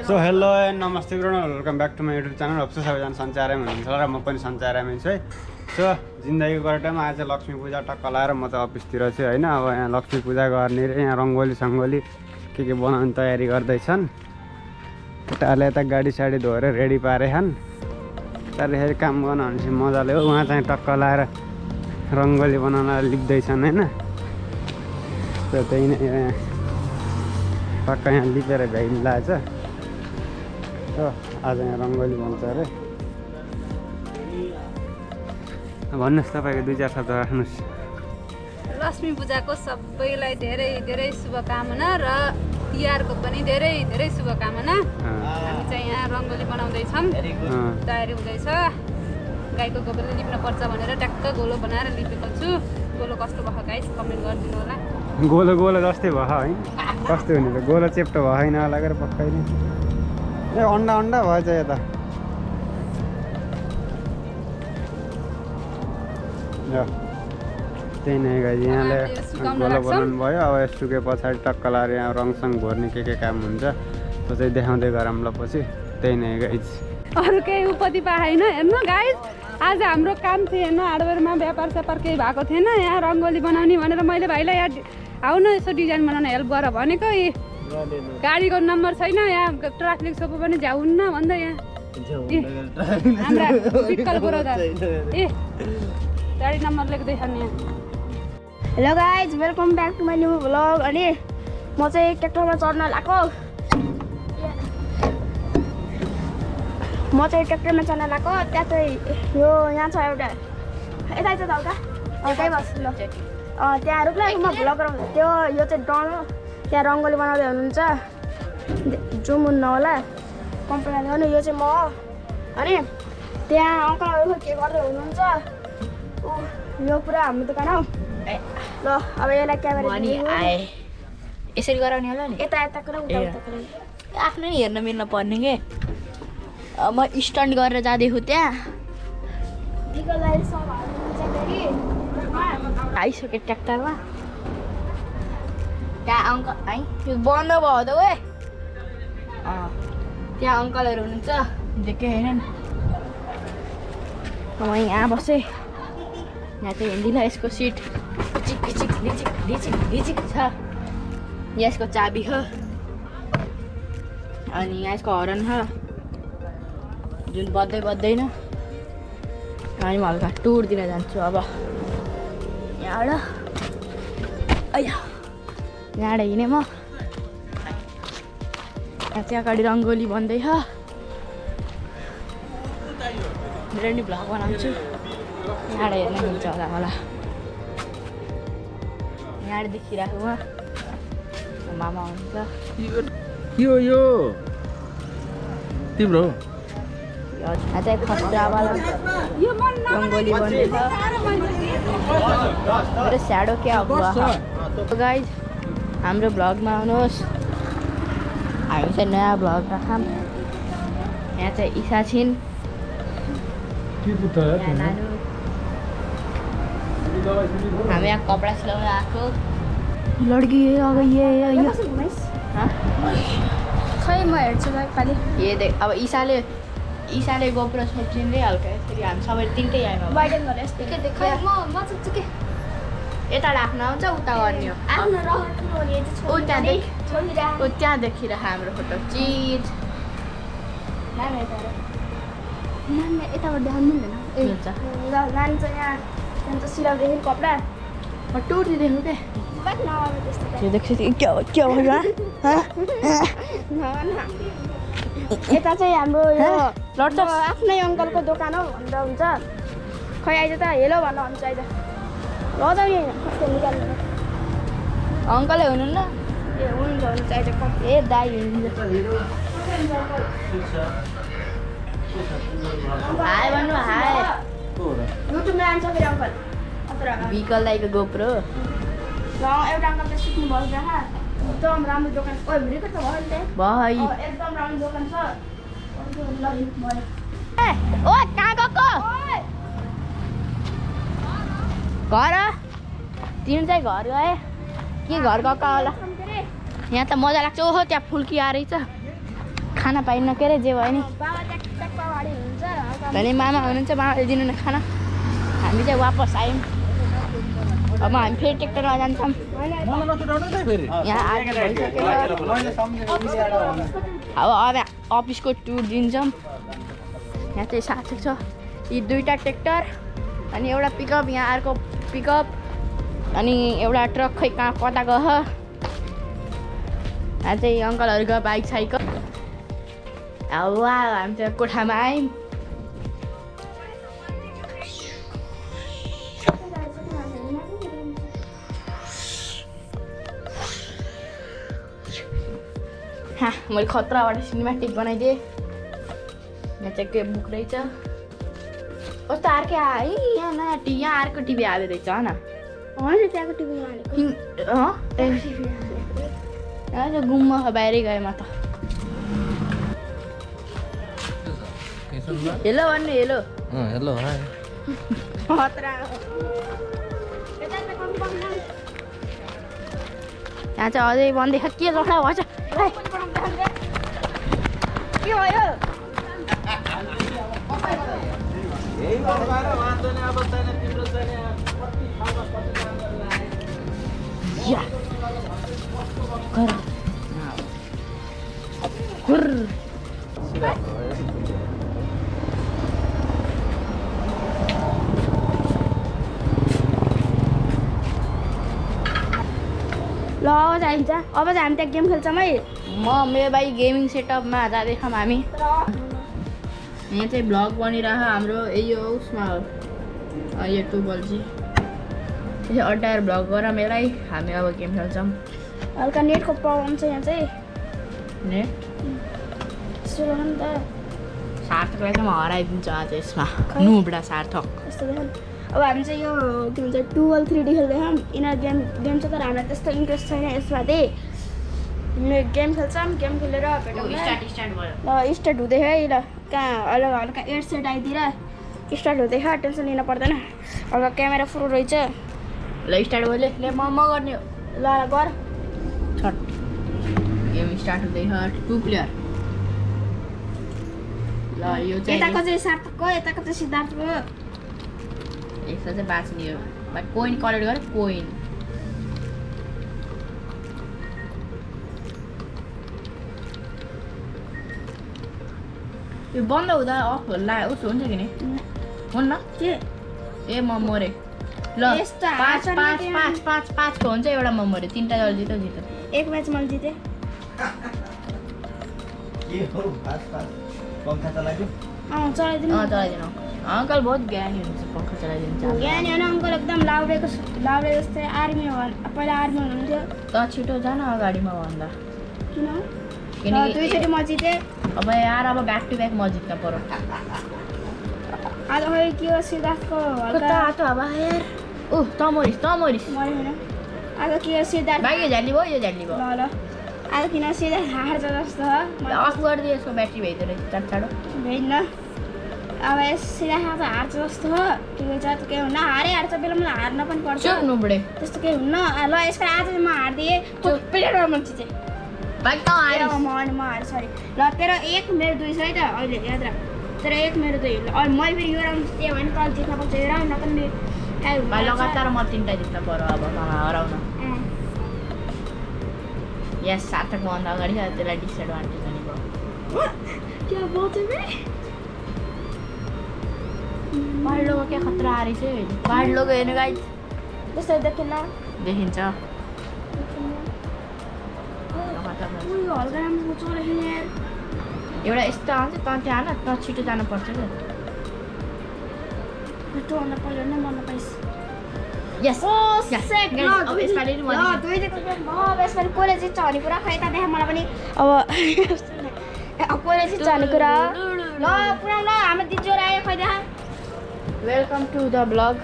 So hello and नमस्ते welcome back to my YouTube channel. होप्छु सबैजना सञ्चारमै हुनुहुन्छ र म पनि सञ्चारमै छु है। सो जिन्दगीको टाइममा आज चाहिँ लक्ष्मी पूजा टक्क लाएर म चाहिँ अफिसतिर छु होइन। अब यहाँ लक्ष्मी पूजा गर्ने र यहाँ रङ्गोली सङ्गोली के बनाउने तयारी गर्दैछन्। केटाहरूले यता गाडी साडी धोएर रेडी पारेछन्। त्यसरी काम गर्न भनेपछि मजाले हो। उहाँ चाहिँ टक्क लाएर रङ्गोली बनाउन लिप्दैछन् होइन। त्यही नै टक्क यहाँ लिपेर भ्याइरहेछ। आज यहाँ रङ्गोली बन्छ अरे। भन्नुहोस् तपाईँको दुई चार शब्द राख्नुहोस्। लक्ष्मी पूजाको सबैलाई धेरै धेरै शुभकामना र तिहारको पनि धेरै धेरै शुभकामना। हामी चाहिँ यहाँ रङ्गोली बनाउँदैछौँ, तयारी हुँदैछ। गाईको गोबरले लिप्न पर्छ भनेर ट्याक्क गोलो बनाएर लिपेको छु। गोलो कस्तो भयो गाइस कमेन्ट गरिदिनु होला। गोलो गोलो जस्तै भयो है, कस्तो हुने त गोलो चेप्टो भएन लागेर पक्कै नै। ए अन्डा अन्डा भएछ यता। त्यही नै गाई यहाँले गोलो बनाउनु भयो। अब यस सुके पछाडि टक्क लाएर यहाँ रङसङ भर्ने के काम हुन्छ त्यो चाहिँ देखाउँदै गरौँ ल पछि। त्यही नै गाइज अरू केही उपति पाएन। हेर्नु गाइस आज हाम्रो काम थिएन, हार्डवेयरमा व्यापार स्यापार केही भएको थिएन। यहाँ रङ्गोली बनाउने भनेर मैले भाइलाई यहाँ आउन यसो डिजाइन बनाउन हेल्प गर भनेको। गाडीको नम्बर छैन, यहाँ ट्राफिक सोपो पनि झ्याउन्न भन्दा यहाँ हाम्रा विकल पुरौदार ए गाडी नम्बर लेख्दैछन् यहाँ। Hello guys welcome back to my new vlog. अनि म चाहिँ ट्र्याक्टरमा चढ्न लाग्यो। त्यहाँ चाहिँ यो यहाँ छ एउटा यता त हल्का हल्कै बस् ल। त्यहाँ रुखलाई म भ्लग गराउँछु। यो चाहिँ डन हो। त्यहाँ रङ्गोली बनाउँदै हुनुहुन्छ, जुम हुन्न होला कम्पनी गर्नु। यो चाहिँ म हो। अनि त्यहाँ अङ्कलहरू के गर्दै हुनुहुन्छ। यो पुरा हाम्रो दोकान हौ। ल अब यसलाई क्यामेरा आए यसरी गराउने होला नि। यता यता कुरा उता उता कुरा आफ्नो नि हेर्न मिल्न पर्ने के। म स्टन्ट गरेर जाँदैछु त्यहाँ आइसक्यो ट्र्याक्टरमा। त्यहाँ अङ्कल है त्यो बन्द भयो त वे। त्यहाँ अङ्कलहरू हुनुहुन्छ देखेँ होइन नि। म यहाँ बसेँ। यहाँ चाहिँ हिँड्दिनँ। यसको सिट ढिचिक ढिचिक ढिचिक ढिचिक ढिचिक छ। यसको चाबी हो अनि यहाँ यसको हरन हो जुन बज्दैन। अनि म हल्का टुर दिन जान्छु अब यहाँबाट। यहाँबाट हिँडेँ म। यहाँ चाहिँ अगाडि रङ्गोली बन्दैछ। मेरो नि भ्लग बनाउँछु। यहाँबाट हेर्न मिल्छ होला मलाई। यहाँबाट देखिरहेको म मामा हुनुहुन्छ। यो तिम्रो यहाँ चाहिँ खतरावाला रङ्गोली बन्दैछ। मेरो स्याडो क्या हुआ गाइज हाम्रो भ्लगमा आउनुहोस्। हामी चाहिँ नयाँ भ्लग राखौँ। यहाँ चाहिँ इसा छिन् नानु। हामी यहाँ कपडा सिलाउन आएको लड्की। अब खै म हेर्छु खालि अब ईसाले गोप्रो सोचिँदै हल्का यसरी हामी सबै तिनटै आएन बाइडेन गरेर यस्तै के देखाइ म सक्छु के यता राख्न आउँछ उता गर्ने हो। आफ्नो रहर हो नि त्यहाँ देखिरह हाम्रो फोटो चिज नाम यताबाट देखाउनु मिल्दैन। ए हुन्छ ल नानी चाहिँ यहाँ त्यहाँ सिलाउँदै कपडा म टुर दिँदैछु के त्यस्तो त्यो देख्छु क्या भयो यता चाहिँ हाम्रो यो आफ्नै अङ्कलको दोकान हो भन्दा हुन्छ। खै आइज त हेलो भन्न हुन्छ आइज लजाउ नि कस्तो निकाल्नु अङ्कलै हुनुहुन्न। ए हुन्छ आइज ए दाइ हुनुहुन्छ। हाय भन्नु हाय। युट्युबमा आन्छ फेरि अङ्कल विकल दाइको गोप्रो एउटा अङ्कल त सिक्नु भयो एकदम राम्रो दोकान। भिडियो त भयो नि भाइ एकदम राम्रो दोकान छ। ओ कहाँ गएको घर तिमी चाहिँ घर गए कि घर गएको होला। यहाँ त मजा लाग्छ। ओहो त्यहाँ फुल्की आएर खाना पाइन्न के अरे जे भयो नि बाबा ट्याक्क अगाडि हुनुहुन्छ हल्का भने मामा हुनुहुन्छ मामाले दिनु न खाना हामी चाहिँ वापस आयौँ अब हामी फेरि ट्र्याक्टरमा जान्छौँ यहाँ आएको भइसकेको अब अफिसको टुर दिन्छौँ यहाँ चाहिँ साथी छ यी दुईवटा ट्र्याक्टर अनि एउटा पिकअप यहाँ अर्को पिकअप अनि एउटा ट्रक खै कहाँ कता गयो यहाँ चाहिँ अङ्कलहरूको बाइक साइकल अब हामी चाहिँ कोठामा आयौँ मैले खतराबाट सिनेमेटिक बनाइदिएँ यहाँ चाहिँ के बुक रहेछ कस्तो अर्कै है यहाँ नयाँ यहाँ अर्को टिभी हाल्दै रहेछ होइन होइन त्यहाँको टिभीमा हालेको यहाँ चाहिँ गुम्म बाहिरै गएँ म त हेलो भन्नु हेलो हेलो खतरा यहाँ चाहिँ अझै भन्दैछ के लखडा भएछ के भयो ल अब चाहिन्छ अब चाहिँ हामी त्यहाँ गेम खेल्छौँ है म मेरो भाइ गेमिङ सेटअपमा जाँदैछौँ हामी यहाँ चाहिँ भ्लग बनिरहेको हाम्रो यो उसमा हो यो 2 बल्छी यो अड्डाएर भ्लग गर मेरै हामी अब गेम खेल्छौँ हल्का नेटको प्रब्लम छ यहाँ चाहिँ नेट सुरु हो नि त सार्थकलाई चाहिँ म हराइदिन्छु आज यसमा नुबडा सार्थक यस्तो देख अब हामी चाहिँ यो के भन्छ 2 3D खेल्दैछौँ यिनीहरू गेम छ तर हामीलाई त्यस्तो इन्ट्रेस्ट छैन यसमा चाहिँ गेम खेल्छौँ गेम खेलेर भेटौँ स्टार्ट भयो ल स्टार्ट हुँदैछ है ल कहाँ हल्का हल्का 8 सेट आइदिएर स्टार्ट हुँदैछ टेन्सन लिनु पर्दैन हल्का क्यामेरा फुल रहेछ ल स्टार्ट भयो ले म गर्ने हो ल गर छट गेम स्टार्ट हुँदैछ 2 प्लेयर ल यो चाहिँ यताको चाहिँ सार्थकको यताको चाहिँ सिद्धार्थको यसो चाहिँ बाँच्ने हो बट कोइन कलेक्ट गरे कोइन यो बन्द हुँदा अफ होला उसो हुन्छ कि नि हुन्न के ए म मरेँ ल यस्तो 5 को हुन्छ एउटा म मरेँ 3टा जल जित्यो एक म्याच मैले जितेँ चलाइदिनु चलाइदिनु अङ्कल बहुत ज्ञानी हुनुहुन्छ पङ्खा चलाइदिनु ज्ञानी होइन अङ्कल एकदम लाउडे जस्तै आर्मी हो पहिला आर्मी हुनुहुन्थ्यो त छिटो जान अगाडिमा भन्दा किन किनकि दुईचोटि म जितेँ अब यार अब ब्याक टु ब्याक म जित्न पर्यो आज खै के हो सिद्धार्थको हल्का त अब यार ऊ त मरिस मऱ्यो होइन आज के हो सिद्धार्थ भाइ यो झ्याली भयो यो झ्याली भयो ल आज किन सिद्धार्थ हार्छ जस्तो हो अफ गरिदियो यसको ब्याट्री भइदियो रहेछ चाँडो भेट्न अब यस सिद्धार्थ हार्छ जस्तो हो ठिकै छ केही हुन्न हार्छ बेला हार्न पनि पर्छ नुबडे त्यस्तो केही हुन्न ल यसको आज म हारिदिएँ प्लेटमा म जितेँ भाइ कहाँ आयो म हारेँ सरी ल तेरो 1 मेरो 2 छ है त अहिले याद राख तेरो 1 मेरो 2 अहिले मैले फेरि यो राउन्ड जितेँ भने तल जित्न पर्छ यो राउन्ड पनि भाइ लगातार म 3टा जित्न पर्यो अब मलाई हराउन यस सार्थकभन्दा अगाडि त्यसलाई डिसएडभान्टेज हुने भयो क्या बोल्छु पहाड लोगो क्या खतरा आ रही है पहाड लोगो हेर्नु गाइस त्यस्तो देखिन्न देखिन्छ उयो हल्का राम्रो चलेको यार एउटा यस्तो आउँछ त त्यहाँ न त छिटो जानुपर्छ क्या त्योभन्दा पहिला नै मर्न पाइस् यस अब यसपालि ल दुईले अब यसपालि कसले जित्छ भन्ने कुरा खै त देखा मलाई पनि अब कसले जित्छ भन्ने कुरा ल पुरा ल हाम्रो दिदीहरू आयो खै देखा welcome to the blog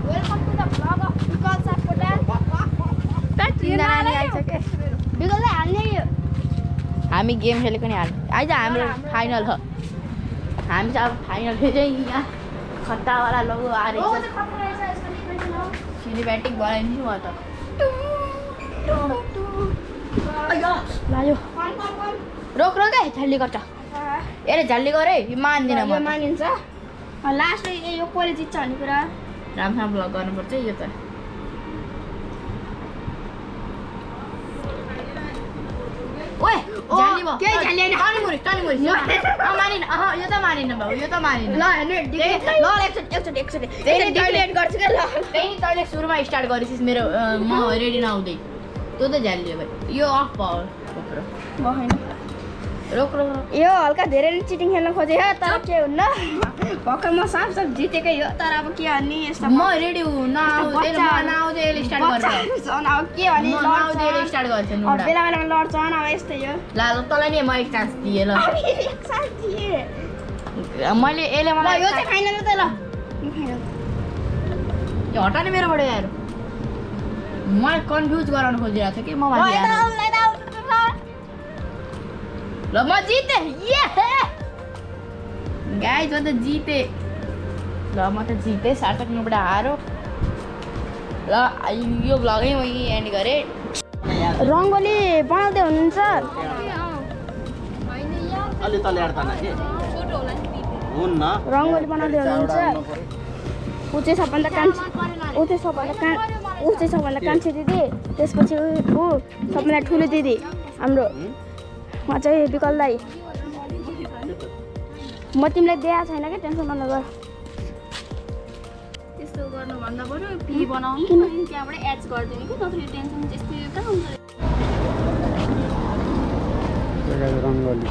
welcome to the blog of Bikal Sapkota बिकलले हाल्ने यो हामी गेम खेलेको नि हाल आइज हाम्रो फाइनल हो हामी चाहिँ अब फाइनल चाहिँ यहाँ खतरावाला लोगो आ रही छ सिनेमेटिक बनाइदिन्छु म त लायो रोक रोक है झल्ली गर्छ ए झल्ली गर है यो मान्दिनँ यो म मानिन्छ लास्ट यो कसले जित्छ भन्ने कुरा राम्रोसँग ब्लग गर्नुपर्छ यो त ओए झल्ली भयो के झल्ली हैन टनी मुरी यो मानिन यो त मानिन बाबु यो त मानिन ल ल एकचोटि डिक्लेयर गर्छु के ल त्यही तैँले सुरुमा स्टार्ट गरेछिस् मेरो म रेडी नआउँदै तँ त झ्यालियो भाइ यो अफ भयो रोक रोक यो हल्का धेरै नै चिटिङ खेल्न खोजे हो तर के हुन्न भर्खर म साफ जितेकै हो तर अब के भन्ने यस्तो म रेडी नआउँदै यसले स्टार्ट गर्छ अब के भन्ने म नआउँदै यसले स्टार्ट गर्छ अब नुडा बेला बेलामा लड्छन् अब यस्तै हो ला तँलाई नि म एक चान्स दिएँ ल मैले यसले ल मलाई यो चाहिँ फाइनल त ल फाइनल यो हटा नि मेरोबाट यार मलाई कन्फ्युज गराउन खोजिरहेको थियो कि म माथि ल म जितेँ ये गाइस म त जितेँ ल म त जितेँ सार्थक नुबाट हारो ल यो भ्लगै म एन्ड गरेँ रङ्गोली बनाउँदै हुनुहुन्छ अलि तले आड्दैन के हुन्न रङ्गोली बनाउँदै हुनुहुन्छ ऊ चाहिँ सबभन्दा कान्छी दिदी त्यसपछि ऊ सबभन्दा ठुलो दिदी हाम्रो उहाँ चाहिँ विकल दाइ म तिमीलाई दिएको छैन कि टेन्सन नगर त्यस्तो गर्नुभन्दा बरु पी बनाउनु त्यहाँबाट एड्स गरिदिनु कि जसरी टेन्सन त्यस्तै कहाँ हुन्छ रङ्गोली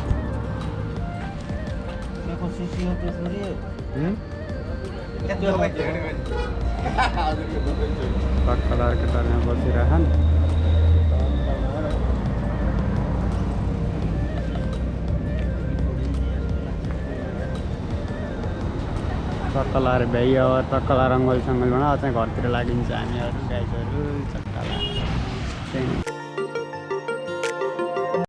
कलरको टरमा बसिरहन् टक्कलाहरू भ्याइयो टक्कला रङ्गोली सङ्गोली बनाऊ चाहिँ घरतिर लागिन्छ हामीहरू गाइजहरू चक्कला